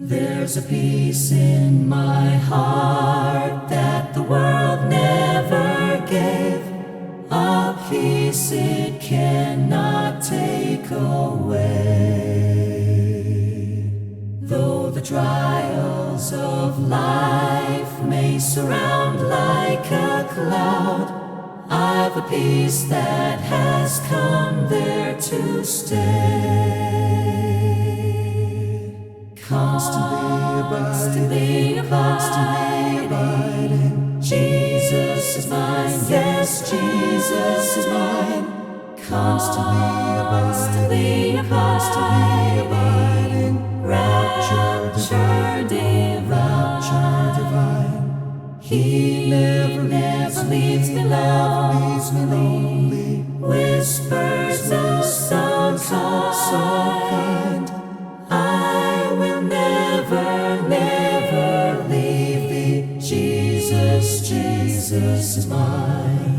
There's a peace in my heart that the world never gave, a peace it cannot take away. Though the trials of life may surround like a cloud, I've a peace that has come there to stay. Constantly abiding. Jesus is mine, yes, Jesus is mine. Constantly abiding. Rapture divine. He never leaves me lonely. Whispers of songs so kind. I will never leave thee. Jesus is mine.